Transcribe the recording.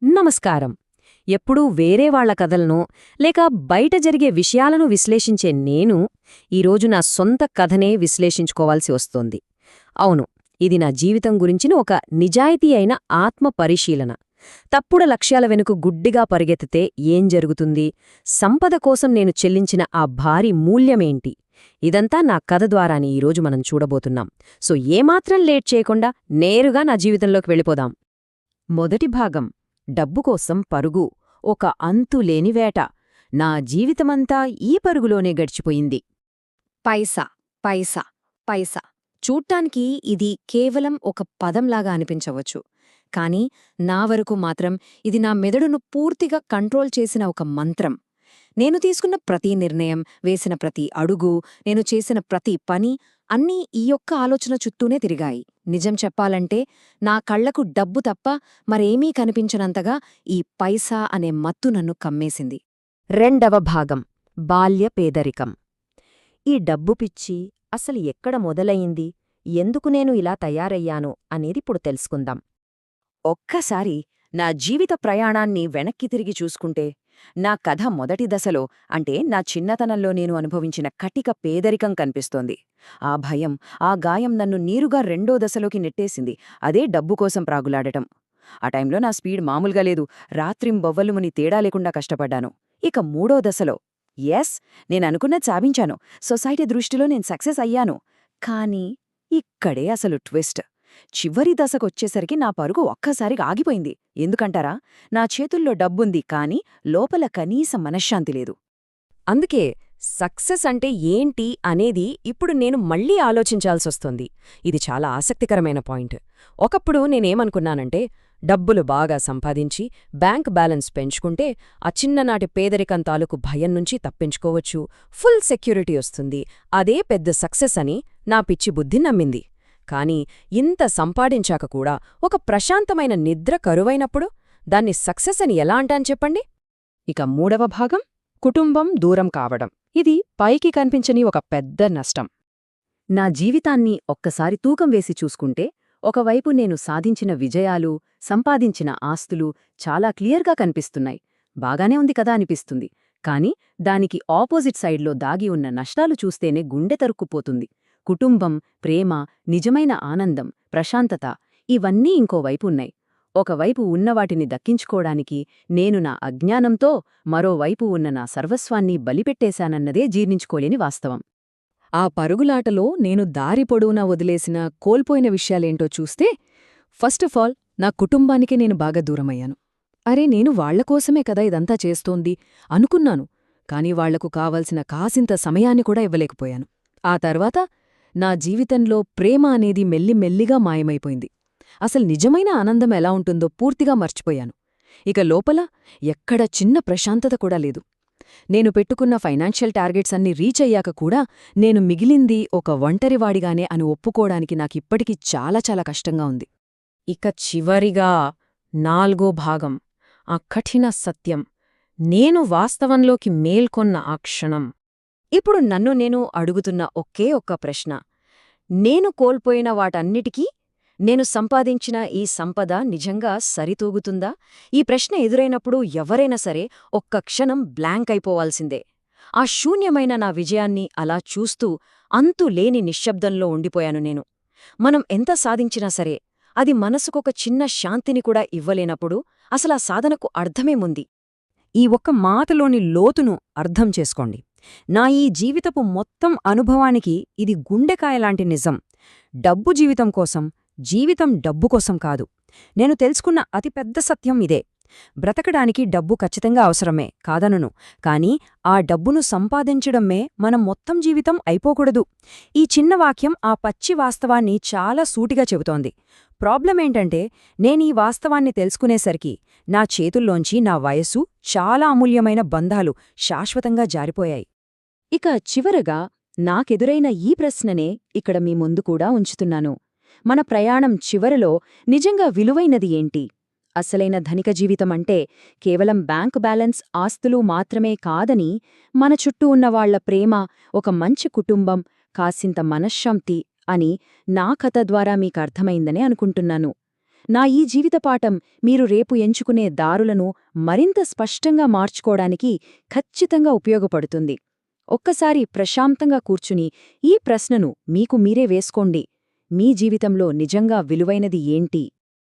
నమస్కారం. ఎప్పుడూ వేరే వాళ్ల కథలనో లేక బయట జరిగే విషయాలను విశ్లేషించే నేను ఈరోజు నా సొంత కథనే విశ్లేషించుకోవాల్సి వస్తోంది. అవును, ఇది నా జీవితం గురించిన ఒక నిజాయితీ అయిన ఆత్మ పరిశీలన. తప్పుడు లక్ష్యాల వెనుక గుడ్డిగా పరిగెత్తితే ఏం జరుగుతుంది? సంపద కోసం నేను చెల్లించిన ఆ భారీ మూల్యమేంటి? ఇదంతా నా కథ ద్వారానే ఈరోజు మనం చూడబోతున్నాం. సో ఏమాత్రం లేట్ చేయకుండా నేరుగా నా జీవితంలోకి వెళ్ళిపోదాం. మొదటి భాగం, డబ్బు కోసం పరుగు, ఒక అంతులేని వేట. నా జీవితమంతా ఈ పరుగులోనే గడిచిపోయింది. పైసా పైసా పైసా. చూడ్డానికి ఇది కేవలం ఒక పదంలాగా అనిపించవచ్చు, కాని నా వరకు మాత్రం ఇది నా మెదడును పూర్తిగా కంట్రోల్ చేసిన ఒక మంత్రం. నేను తీసుకున్న ప్రతి నిర్ణయం, వేసిన ప్రతి అడుగు, నేను చేసిన ప్రతి పని అన్నీ ఈ యొక్క ఆలోచన చుట్టూనే తిరిగాయి. నిజం చెప్పాలంటే నా కళ్లకు డబ్బు తప్ప మరేమీ కనిపించనంతగా ఈ పైసా అనే మత్తు నన్ను కమ్మేసింది. రెండవ భాగం, బాల్య పేదరికం. ఈ డబ్బు పిచ్చి అసలు ఎక్కడ మొదలయింది, ఎందుకు నేను ఇలా తయారయ్యాను అనేదిప్పుడు తెలుసుకుందాం. ఒక్కసారి నా జీవిత ప్రయాణాన్ని వెనక్కి తిరిగి చూసుకుంటే, నా కథ మొదటి దశలో అంటే నా చిన్నతనంలో నేను అనుభవించిన కటిక పేదరికం కనిపిస్తోంది. ఆ భయం, ఆ గాయం నన్ను నీరుగా రెండో దశలోకి నెట్టేసింది. అదే డబ్బు కోసం ప్రాగులాడటం. ఆ టైంలో నా స్పీడ్ మామూలుగా లేదు. రాత్రింబొవ్వలుముని తేడా లేకుండా కష్టపడ్డాను. ఇక మూడో దశలో నేననుకున్నది సాధించాను. సొసైటీ దృష్టిలో నేను సక్సెస్ అయ్యాను. కానీ ఇక్కడే అసలు ట్విస్ట్. చివరి దశకొచ్చేసరికి నా పరుగు ఒక్కసారిగా ఆగిపోయింది. ఎందుకంటారా? నా చేతుల్లో డబ్బుంది, కాని లోపల కనీస మనశ్శాంతి లేదు. అందుకే సక్సెస్ అంటే ఏంటి అనేది ఇప్పుడు నేను మళ్ళీ ఆలోచించాల్సొస్తుంది. ఇది చాలా ఆసక్తికరమైన పాయింట్. ఒకప్పుడు నేనేమనుకున్నానంటే, డబ్బులు బాగా సంపాదించి బ్యాంక్ బ్యాలెన్స్ పెంచుకుంటే ఆ చిన్ననాటి పేదరికం తాలూకు భయం నుంచి తప్పించుకోవచ్చు, ఫుల్ సెక్యూరిటీ వస్తుంది, అదే పెద్ద సక్సెస్ అని నా పిచ్చి బుద్ధి నమ్మింది. కాని ఇంత సంపాదించాక కూడా ఒక ప్రశాంతమైన నిద్ర కరువైనప్పుడు దాన్ని సక్సెస్ అని ఎలా అంటాను చెప్పండి? ఇక మూడవ భాగం, కుటుంబం దూరం కావడం. ఇది పైకి కనిపించని ఒక పెద్ద నష్టం. నా జీవితాన్ని ఒక్కసారి తూకం వేసి చూసుకుంటే, ఒకవైపు నేను సాధించిన విజయాలు, సంపాదించిన ఆస్తులు చాలా క్లియర్గా కనిపిస్తున్నాయి. బాగానే ఉంది కదా అనిపిస్తుంది. కాని దానికి ఆపోజిట్ సైడ్లో దాగి ఉన్న నష్టాలు చూస్తేనే గుండె తరుక్కుపోతుంది. కుటుంబం, ప్రేమ, నిజమైన ఆనందం, ప్రశాంతత ఇవన్నీ ఇంకోవైపు ఉన్నాయి. ఒకవైపు ఉన్నవాటిని దక్కించుకోడానికి నేను నా అజ్ఞానంతో, మరోవైపు ఉన్న నా సర్వస్వాన్ని బలిపెట్టేశానన్నదే జీర్ణించుకోలేని వాస్తవం. ఆ పరుగులాటలో నేను దారి పొడవునా వదిలేసిన, కోల్పోయిన విషయాలేంటో చూస్తే, ఫస్ట్ ఆఫ్ ఆల్ నా కుటుంబానికే నేను బాగా దూరమయ్యాను. అరే, నేను వాళ్లకోసమే కదా ఇదంతా చేస్తోంది అనుకున్నాను. కాని వాళ్లకు కావలసిన కాసింత సమయాన్ని కూడా ఇవ్వలేకపోయాను. ఆ తర్వాత నా జీవితంలో ప్రేమ అనేది మెల్లిమెల్లిగా మాయమైపోయింది. అసలు నిజమైన ఆనందం ఎలా ఉంటుందో పూర్తిగా మర్చిపోయాను. ఇక లోపల ఎక్కడ చిన్న ప్రశాంతత కూడా లేదు. నేను పెట్టుకున్న ఫైనాన్షియల్ టార్గెట్స్ అన్ని రీచ్ అయ్యాక కూడా నేను మిగిలింది ఒక ఒంటరివాడిగానే అని ఒప్పుకోవడానికి నాకిప్పటికీ చాలా చాలా కష్టంగా ఉంది. ఇక చివరిగా నాల్గో భాగం, ఆ కఠిన సత్యం, నేను వాస్తవంలోకి మేల్కొన్న ఆ క్షణం. ఇప్పుడు నన్ను నేను అడుగుతున్న ఒకే ఒక్క ప్రశ్న, నేను కోల్పోయిన వాటన్నిటికీ నేను సంపాదించిన ఈ సంపద నిజంగా సరితూగుతుందా? ఈ ప్రశ్న ఎదురైనప్పుడు ఎవరైనా సరే ఒక్క క్షణం బ్లాంక్ అయిపోవాల్సిందే. ఆ శూన్యమైన నా విజయాన్ని అలా చూస్తూ అంతులేని నిశ్శబ్దంలో ఉండిపోయాను నేను. మనం ఎంత సాధించినా సరే అది మనసుకొక చిన్న శాంతిని కూడా ఇవ్వలేనప్పుడు అసలా సాధనకు అర్థమేముంది? ఈ ఒక్క మాటలోని లోతును అర్థం చేసుకోండి. నా ఈ జీవితపు మొత్తం అనుభవానికి ఇది గుండెకాయలాంటి నిజం. డబ్బు జీవితం కోసం, జీవితం డబ్బు కోసం కాదు. నేను తెలుసుకున్న అతిపెద్ద సత్యం ఇదే. బ్రతకడానికి డబ్బు ఖచ్చితంగా అవసరమే, కాదనను. కాని ఆ డబ్బును సంపాదించడమే మనం మొత్తం జీవితం అయిపోకూడదు. ఈ చిన్న వాక్యం ఆ పచ్చి వాస్తవాన్ని చాలా సూటిగా చెబుతోంది. ప్రాబ్లమేంటంటే, నేనీ వాస్తవాన్ని తెలుసుకునేసరికి నా చేతుల్లోంచి నా వయస్సు, చాలా అమూల్యమైన బంధాలు శాశ్వతంగా జారిపోయాయి. ఇక చివరగా నాకెదురైన ఈ ప్రశ్ననే ఇక్కడ మీ ముందు కూడా ఉంచుతున్నాను. మన ప్రయాణం చివరలో నిజంగా విలువైనది ఏంటి? అసలైన ధనిక జీవితమంటే కేవలం బ్యాంకు బ్యాలెన్స్, ఆస్తులు మాత్రమే కాదని, మన చుట్టూ ఉన్నవాళ్ల ప్రేమ, ఒక మంచి కుటుంబం, కాసింత మనశ్శాంతి అని నా కథ ద్వారా మీకర్థమైందనే అనుకుంటున్నాను. నా ఈ జీవితపాఠం మీరు రేపు ఎంచుకునే దారులను మరింత స్పష్టంగా మార్చుకోవడానికి ఖచ్చితంగా ఉపయోగపడుతుంది. ఒక్కసారి ప్రశాంతంగా కూర్చుని ఈ ప్రశ్నను మీకు మీరే వేసుకోండి. మీ జీవితంలో నిజంగా విలువైనది ఏంటి?